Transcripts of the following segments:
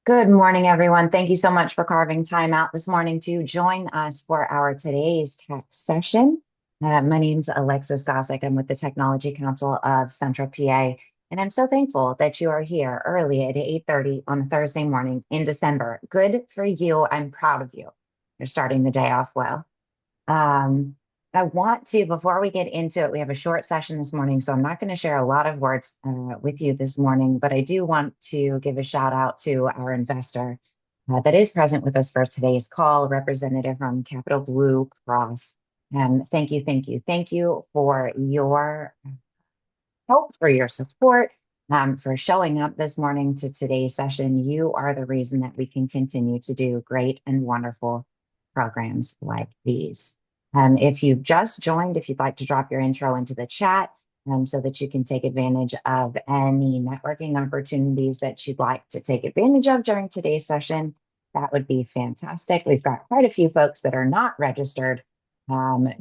Good morning, everyone. Thank you so much for carving time out this morning to join us for our today's tech session. My name's Alexis Gossick. I'm with the Technology Council of Central PA, and I'm so thankful that you are here early at 8:30 on a Thursday morning in December. Good for you. I'm proud of you. You're starting the day off well. Um, I want to, before we get into it, we have a short session this morning, so I'm not going to share a lot of words with you this morning, but I do want to give a shout out to our investor that is present with us for today's call, representative from Capital Blue Cross. And thank you, thank you, thank you for your help, for your support, for showing up this morning to today's session. You are the reason that we can continue to do great and wonderful programs like these. If you've just joined, if you'd like to drop your intro into the chat so that you can take advantage of any networking opportunities that you'd like to take advantage of during today's session, that would be fantastic. We've got quite a few folks that are not registered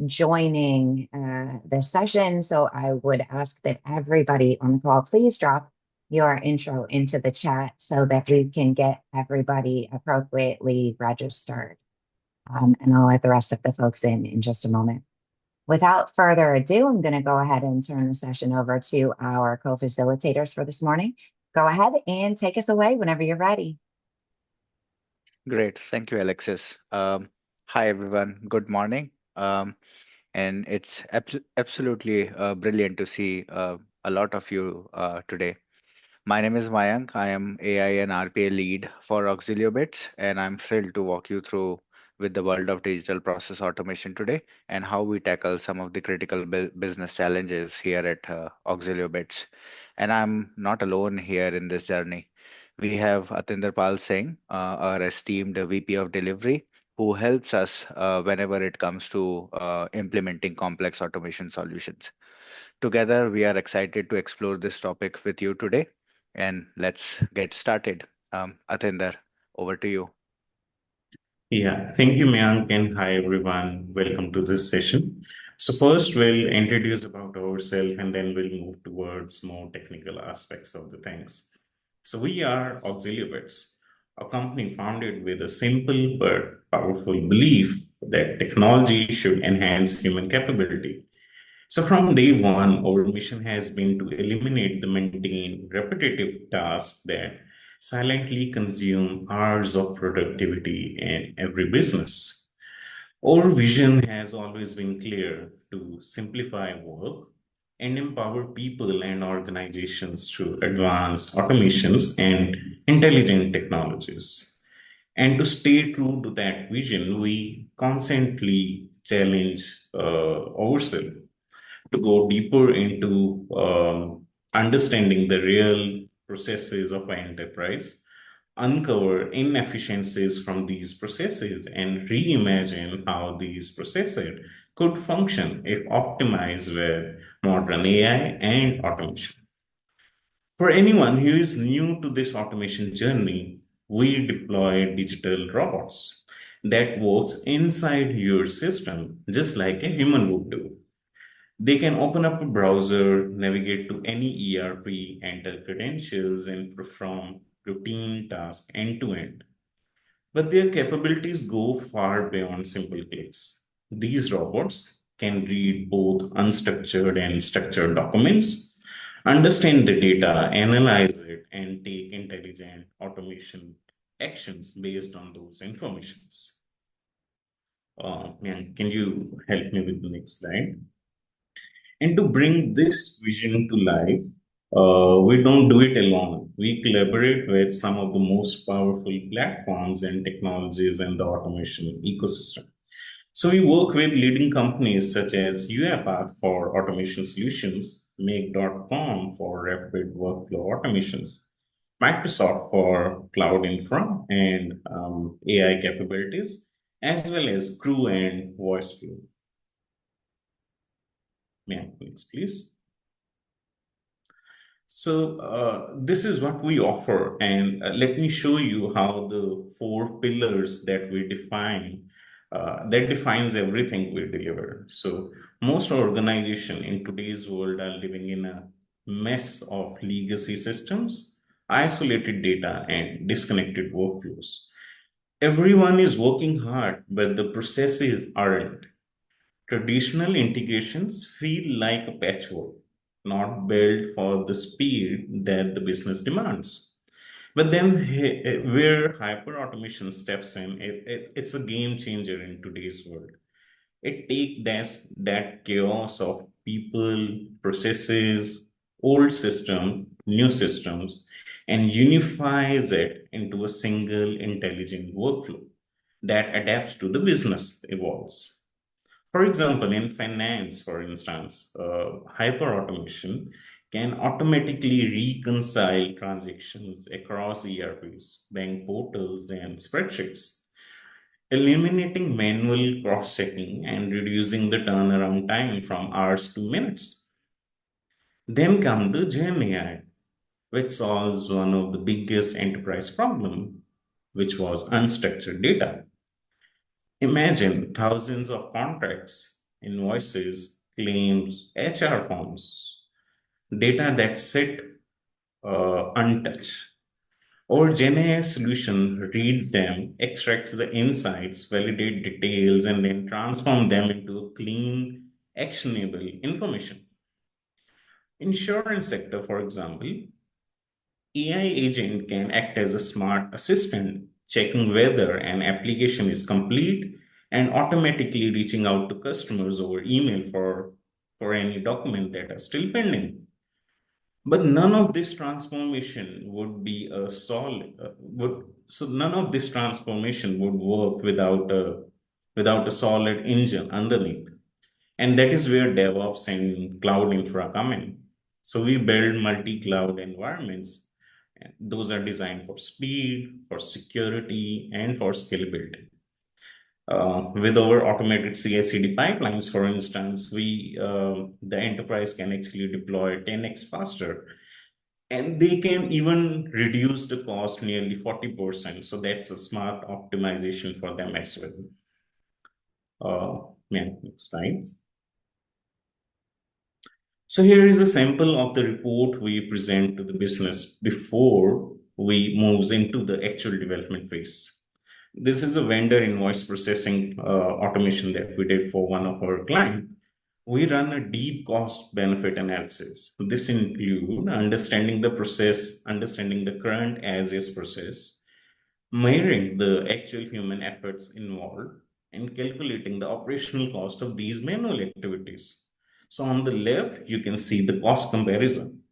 joining the session. So I would ask that everybody on the call, please drop your intro into the chat so that we can get everybody appropriately registered. And I'll let the rest of the folks in just a moment. Without further ado, I'm going to go ahead and turn the session over to our co-facilitators for this morning. Go ahead and take us away whenever you're ready. Great. Thank you, Alexis. Hi, everyone. Good morning. And it's absolutely brilliant to see a lot of you today. My name is Mayank. I am AI and RPA lead for Auxiliobits, and I'm thrilled to walk you through with the world of digital process automation today and how we tackle some of the critical business challenges here at Auxiliobits. And I'm not alone here in this journey. We have Atinder Pal Singh, our esteemed VP of Delivery, who helps us whenever it comes to implementing complex automation solutions. Together, we are excited to explore this topic with you today, and let's get started. Atinder, over to you. Yeah, thank you, Mayank, and hi everyone. Welcome to this session. So first, we'll introduce about ourselves, and then we'll move towards more technical aspects of the things. So we are Auxiliobits, a company founded with a simple but powerful belief that technology should enhance human capability. So from day one, our mission has been to eliminate the mundane, repetitive tasks that silently consume hours of productivity in every business. Our vision has always been clear to simplify work and empower people and organizations through advanced automations and intelligent technologies. And to stay true to that vision, we constantly challenge ourselves to go deeper into understanding the real processes of an enterprise, uncover inefficiencies from these processes, and reimagine how these processes could function if optimized with modern AI and automation. For anyone who is new to this automation journey, we deploy digital robots that works inside your system just like a human would do. They can open up a browser, navigate to any ERP, enter credentials, and perform routine tasks end to end. But their capabilities go far beyond simple clicks. These robots can read both unstructured and structured documents, understand the data, analyze it, and take intelligent automation actions based on those informations. Can you help me with the next slide? And to bring this vision to life, we don't do it alone. We collaborate with some of the most powerful platforms and technologies in the automation ecosystem. So we work with leading companies such as UiPath for automation solutions, Make.com for rapid workflow automations, Microsoft for cloud infra and AI capabilities, as well as Crew and VoiceFlow. Next, please. So this is what we offer, and let me show you how the four pillars that we define that defines everything we deliver. So most organizations in today's world are living in a mess of legacy systems, isolated data, and disconnected workflows. Everyone is working hard, but the processes aren't. Traditional integrations feel like a patchwork, not built for the speed that the business demands. But then, where hyper automation steps in, it's a game changer in today's world. It takes that chaos of people, processes, old system, new systems, and unifies it into a single intelligent workflow that adapts to the business evolves. For example, in finance, for instance, hyperautomation can automatically reconcile transactions across ERPs, bank portals, and spreadsheets, eliminating manual cross-checking and reducing the turnaround time from hours to minutes. Then come the Gen AI, which solves one of the biggest enterprise problem, which was unstructured data. Imagine thousands of contracts, invoices, claims, HR forms, data that sit untouched. Our GenAI solution read them, extracts the insights, validate details, and then transform them into clean, actionable information. Insurance sector, for example, AI agent can act as a smart assistant, checking whether an application is complete and automatically reaching out to customers over email for any document that are still pending. But none of this transformation would be a solid would so none of this transformation would work without a solid engine underneath. And that is where DevOps and cloud infra come in. So we build multi-cloud environments. Those are designed for speed, for security, and for scalability. With our automated CI/CD pipelines, for instance, the enterprise can actually deploy 10x faster, and they can even reduce the cost nearly 40%. So that's a smart optimization for them as well. Yeah, next slide. So here is a sample of the report we present to the business before we moves into the actual development phase. This is a vendor invoice processing automation that we did for one of our clients. We run a deep cost benefit analysis. This include understanding the process, understanding the current as is process, measuring the actual human efforts involved, and calculating the operational cost of these manual activities. So on the left, you can see the cost comparison.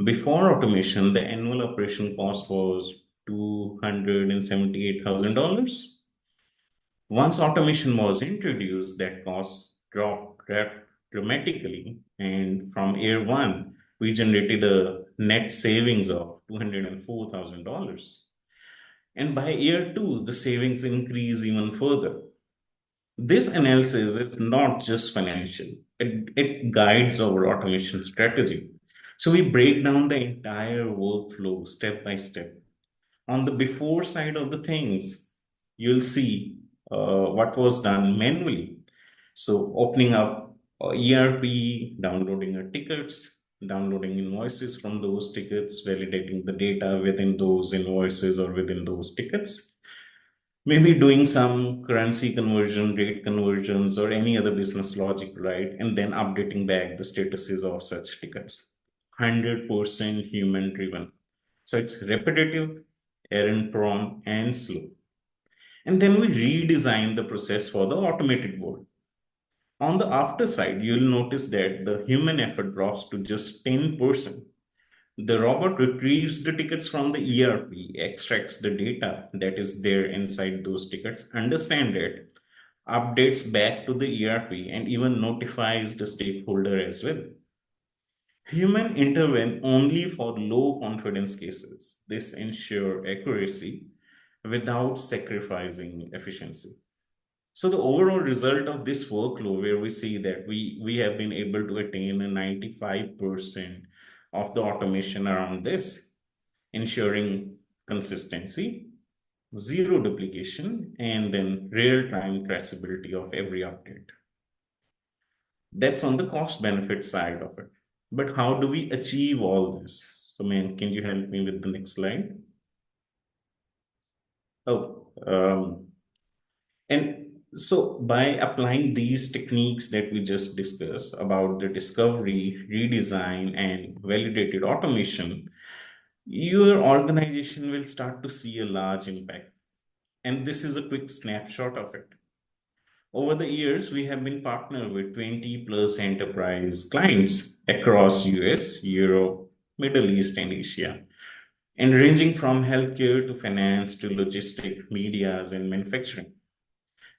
Before automation, the annual operation cost was $278,000. Once automation was introduced, that cost dropped dramatically. And from year one, we generated a net savings of $204,000. And by year two, the savings increase even further. This analysis is not just financial, it guides our automation strategy. So we break down the entire workflow step by step. On the before side of the things, you'll see what was done manually. So opening up ERP, downloading our tickets, downloading invoices from those tickets, validating the data within those invoices or within those tickets, maybe doing some currency conversion, rate conversions, or any other business logic, right? And then updating back the statuses of such tickets. 100% human driven. So it's repetitive, errand prone, and slow. And then we redesign the process for the automated world. On the after side, you'll notice that the human effort drops to just 10%. The robot retrieves the tickets from the ERP, extracts the data that is there inside those tickets, understand it, updates back to the ERP, and even notifies the stakeholder as well. Human intervene only for low confidence cases. This ensure accuracy without sacrificing efficiency. So the overall result of this workflow, where we see that we have been able to attain a 95% of the automation around this, ensuring consistency, zero duplication, and then real-time traceability of every update. That's on the cost benefit side of it. But how do we achieve all this? So, man, can you help me with the next slide? Oh, and so by applying these techniques that we just discussed about the discovery, redesign, and validated automation, your organization will start to see a large impact. And this is a quick snapshot of it. Over the years, we have been partnered with 20 plus enterprise clients across US, Europe, Middle East, and Asia, and ranging from healthcare to finance to logistic, medias, and manufacturing.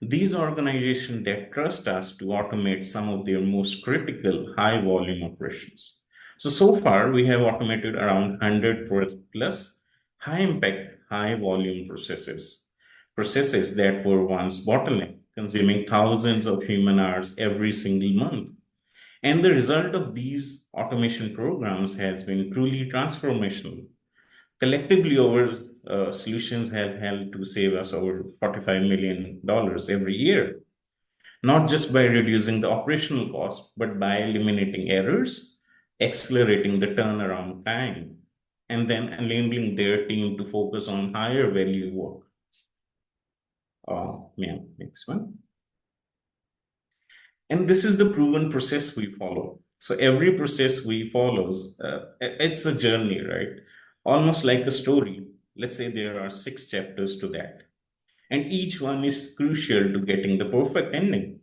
These organizations that trust us to automate some of their most critical high volume operations. So far, we have automated around 100 plus high impact, high volume processes that were once bottleneck, consuming thousands of human hours every single month. And the result of these automation programs has been truly transformational. Collectively, our solutions have helped to save us over $45 million every year, not just by reducing the operational cost, but by eliminating errors, accelerating the turnaround time, and then enabling their team to focus on higher value work. Yeah, next one. And this is the proven process we follow. So every process we follows, it's a journey, right? Almost like a story. Let's say there are 6 chapters to that, and each one is crucial to getting the perfect ending.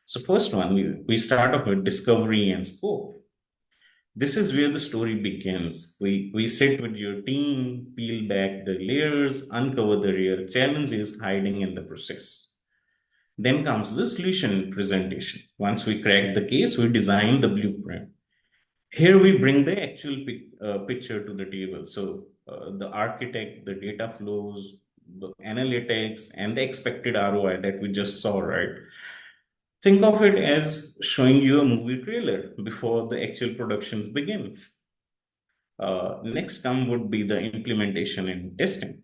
So first one, we start off with discovery and scope. This is where the story begins. We sit with your team, peel back the layers, uncover the real challenges hiding in the process. Then comes the solution presentation. Once we crack the case, we design the blueprint. Here we bring the actual picture to the table. So the architect, the data flows, the analytics, and the expected ROI that we just saw, right? Think of it as showing you a movie trailer before the actual productions begins. Next come would be the implementation and testing.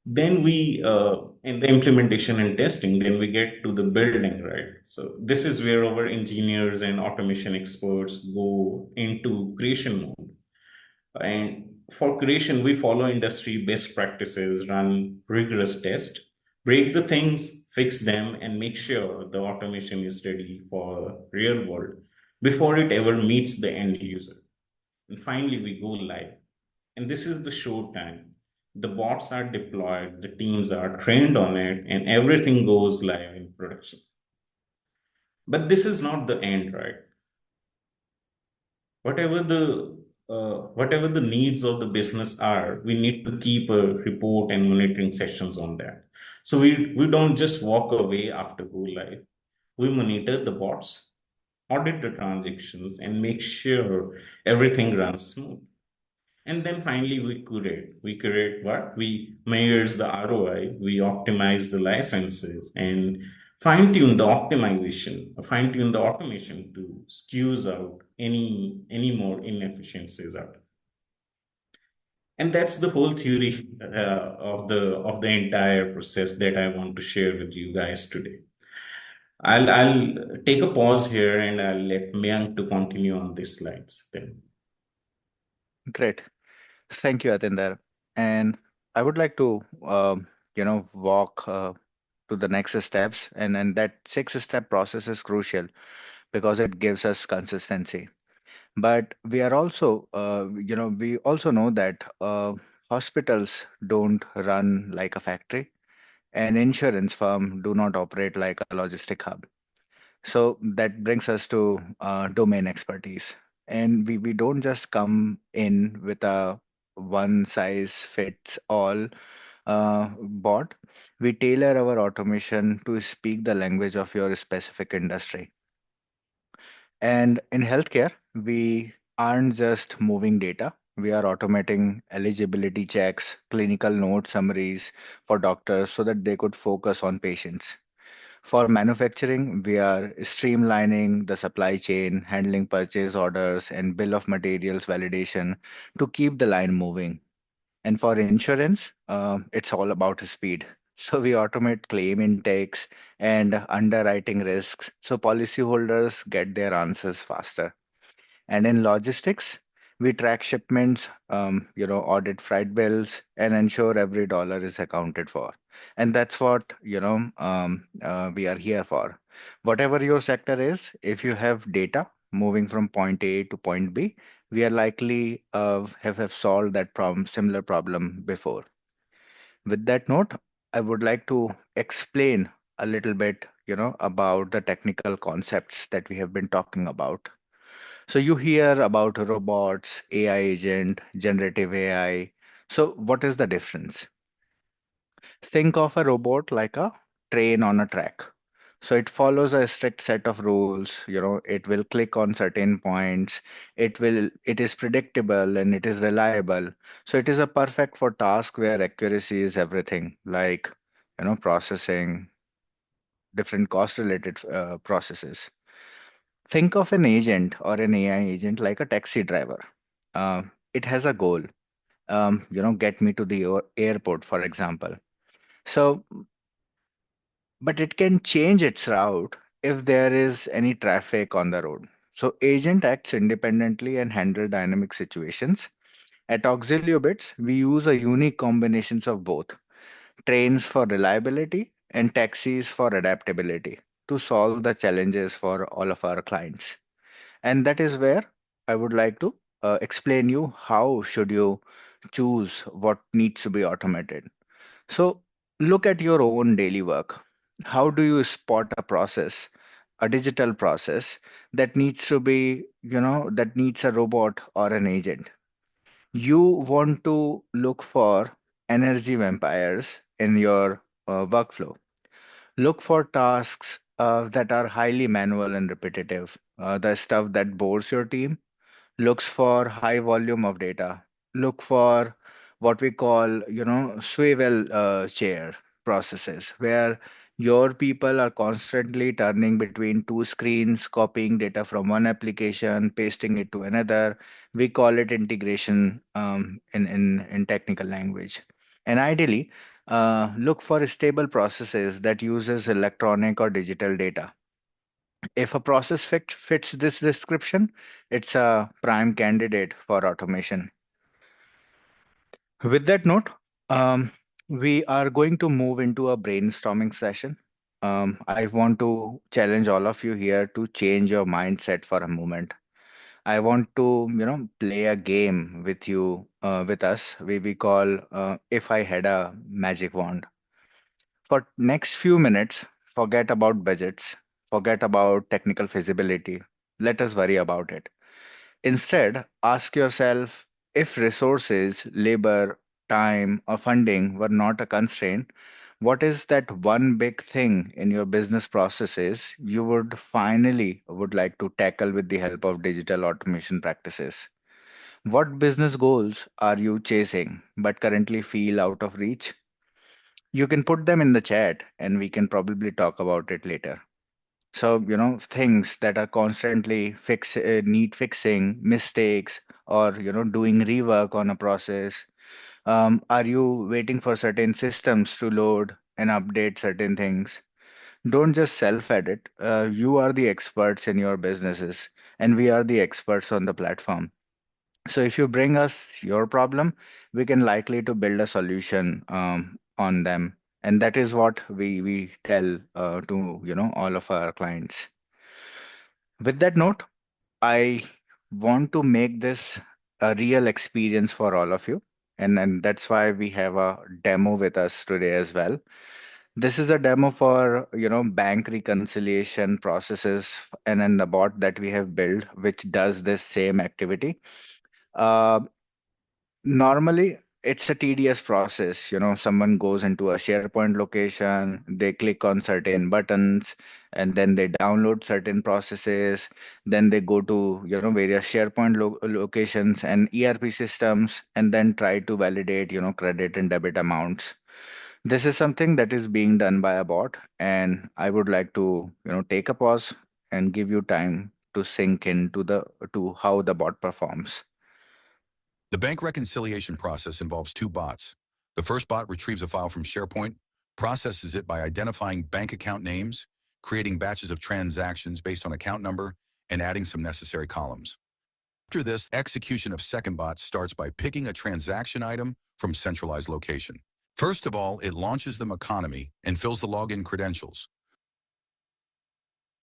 Then in the implementation and testing, then we get to the building, right? So this is where our engineers and automation experts go into creation mode. And for creation, we follow industry best practices, run rigorous tests, break the things, fix them, and make sure the automation is ready for real world before it ever meets the end user. And finally, we go live. And this is the show time. The bots are deployed, the teams are trained on it, and everything goes live in production. But this is not the end, right? Whatever the needs of the business are, we need to keep a report and monitoring sessions on that. So we don't just walk away after go live. We monitor the bots, audit the transactions, and make sure everything runs smooth. And then finally, we curate. We curate what? We measures the ROI, we optimize the licenses, and fine tune the automation to squeeze out any more inefficiencies out. And that's the whole theory of the entire process that I want to share with you guys today. I'll take a pause here and I'll let Mayank to continue on these slides then. Great. Thank you, Atinder. And I would like to, walk to the next steps. And that 6 step process is crucial because it gives us consistency. But we also know that hospitals don't run like a factory, and insurance firm do not operate like a logistic hub. So that brings us to domain expertise. And we don't just come in with a one size fits all bot. We tailor our automation to speak the language of your specific industry. And in healthcare, we aren't just moving data, we are automating eligibility checks, clinical note summaries for doctors so that they could focus on patients. For manufacturing, we are streamlining the supply chain, handling purchase orders, and bill of materials validation to keep the line moving. And for insurance, it's all about speed. So we automate claim intakes and underwriting risks so policyholders get their answers faster. And in logistics, We track shipments, audit freight bills, and ensure every dollar is accounted for. And that's what, we are here for. Whatever your sector is, if you have data moving from point A to point B, we are likely have solved that problem, similar problem before. With that note, I would like to explain a little bit, about the technical concepts that we have been talking about. So you hear about robots, AI agent, generative AI. So what is the difference? Think of a robot like a train on a track. So it follows a strict set of rules, it will click on certain points, it is predictable and it is reliable. So it is a perfect for task where accuracy is everything, like, processing different cost related processes. Think of an agent or an AI agent like a taxi driver. Uh, it has a goal, get me to the airport, for example. So, but it can change its route if there is any traffic on the road. So, agent acts independently and handle dynamic situations. At Auxiliobits, we use a unique combinations of both trains for reliability and taxis for adaptability to solve the challenges for all of our clients. And that is where I would like to explain you how should you choose what needs to be automated. So look at your own daily work. How do you spot a process, a digital process that needs to be, that needs a robot or an agent? You want to look for energy vampires in your workflow. Look for tasks that are highly manual and repetitive, the stuff that bores your team. Looks for high volume of data. Look for what we call, swivel chair processes, where your people are constantly turning between two screens, copying data from one application, pasting it to another. We call it integration in technical language. And ideally, look for stable processes that uses electronic or digital data. If a process fits this description, it's a prime candidate for automation. With that note, um, we are going to move into a brainstorming session. I want to challenge all of you here to change your mindset for a moment. I want to, play a game with you, with us. We call If I Had a Magic Wand. For next few minutes, forget about budgets, forget about technical feasibility. Let us worry about it. Instead, ask yourself if resources, labor, time, or funding were not a constraint, what is that one big thing in your business processes you would like to tackle with the help of digital automation practices? What business goals are you chasing but currently feel out of reach? You can put them in the chat and we can probably talk about it later. So, things that are constantly need fixing, mistakes, or, doing rework on a process. Are you waiting for certain systems to load and update certain things? Don't just self edit. You are the experts in your businesses, and we are the experts on the platform. So if you bring us your problem, we can likely to build a solution on them. And that is what we tell to all of our clients. With that note, I want to make this a real experience for all of you. And that's why we have a demo with us today as well. This is a demo for, bank reconciliation processes and then the bot that we have built, which does this same activity. Uh, Normally, it's a tedious process. Someone goes into a SharePoint location, they click on certain buttons, and then they download certain processes. Then they go to, various SharePoint locations and ERP systems, and then try to validate, credit and debit amounts. This is something that is being done by a bot, and I would like to, take a pause and give you time to sink into the to how the bot performs. The bank reconciliation process involves two bots. The first bot retrieves a file from SharePoint, processes it by identifying bank account names, creating batches of transactions based on account number, and adding some necessary columns. After this, execution of SecondBot starts by picking a transaction item from centralized location. First of all, it launches the economy and fills the login credentials.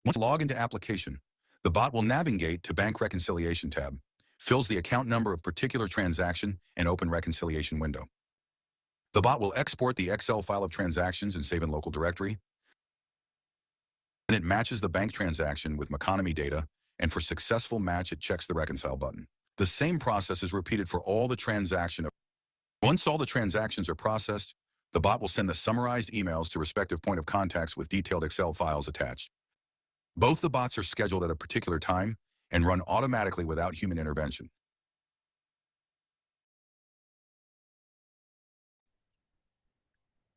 Once log into application, the bot will navigate to Bank Reconciliation tab, fills the account number of particular transaction, and open reconciliation window. The bot will export the Excel file of transactions and save in local directory. Then it matches the bank transaction with economy data, and for successful match, it checks the reconcile button. The same process is repeated for all the transaction. Once all the transactions are processed, the bot will send the summarized emails to respective point of contacts with detailed Excel files attached. Both the bots are scheduled at a particular time and run automatically without human intervention.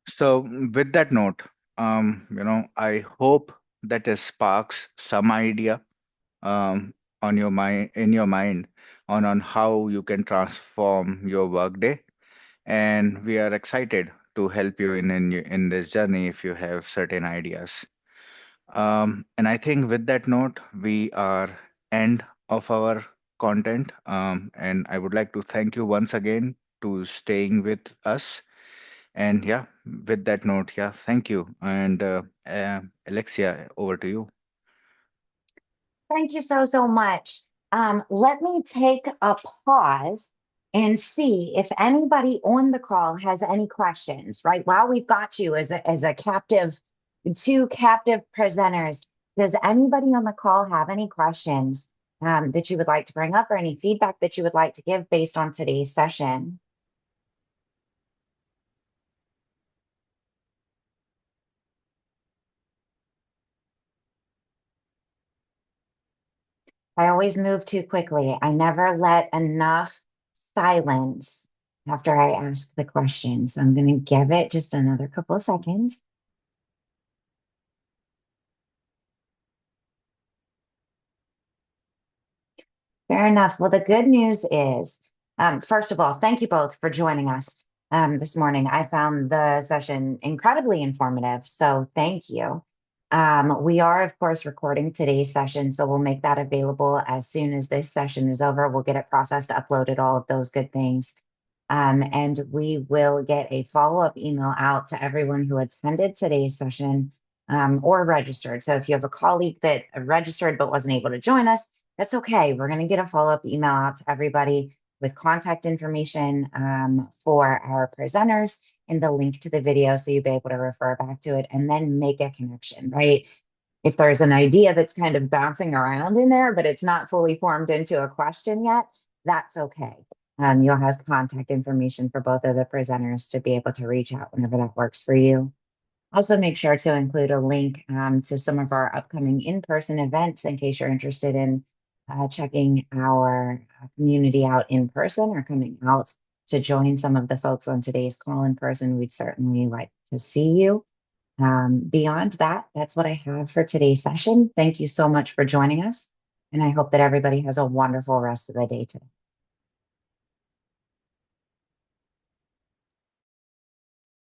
So with that note, I hope that it sparks some idea on your mind, in your mind, on how you can transform your workday. And we are excited to help you in this journey if you have certain ideas. And I think with that note, we are end of our content. And I would like to thank you once again to staying with us. And yeah, with that note, yeah, thank you. And Alexia, over to you. Thank you so much. Let me take a pause and see if anybody on the call has any questions, right? While we've got you as a captive, two captive presenters, does anybody on the call have any questions that you would like to bring up or any feedback that you would like to give based on today's session? I always move too quickly. I never let enough silence after I ask the question. So I'm going to give it just another couple of seconds. Fair enough. Well, the good news is, first of all, thank you both for joining us this morning. I found the session incredibly informative, so thank you. We are, of course, recording today's session, so we'll make that available as soon as this session is over. We'll get it processed, uploaded, all of those good things. And we will get a follow-up email out to everyone who attended today's session or registered. So if you have a colleague that registered but wasn't able to join us, that's okay. We're going to get a follow-up email out to everybody with contact information for our presenters and the link to the video so you'll be able to refer back to it and then make a connection, right? If there's an idea that's kind of bouncing around in there, but it's not fully formed into a question yet, that's okay. You'll have contact information for both of the presenters to be able to reach out whenever that works for you. Also, make sure to include a link to some of our upcoming in-person events in case you're interested in checking our community out in person or coming out to join some of the folks on today's call in person. We'd certainly like to see you. Beyond that, that's what I have for today's session. Thank you so much for joining us, and I hope that everybody has a wonderful rest of the day today.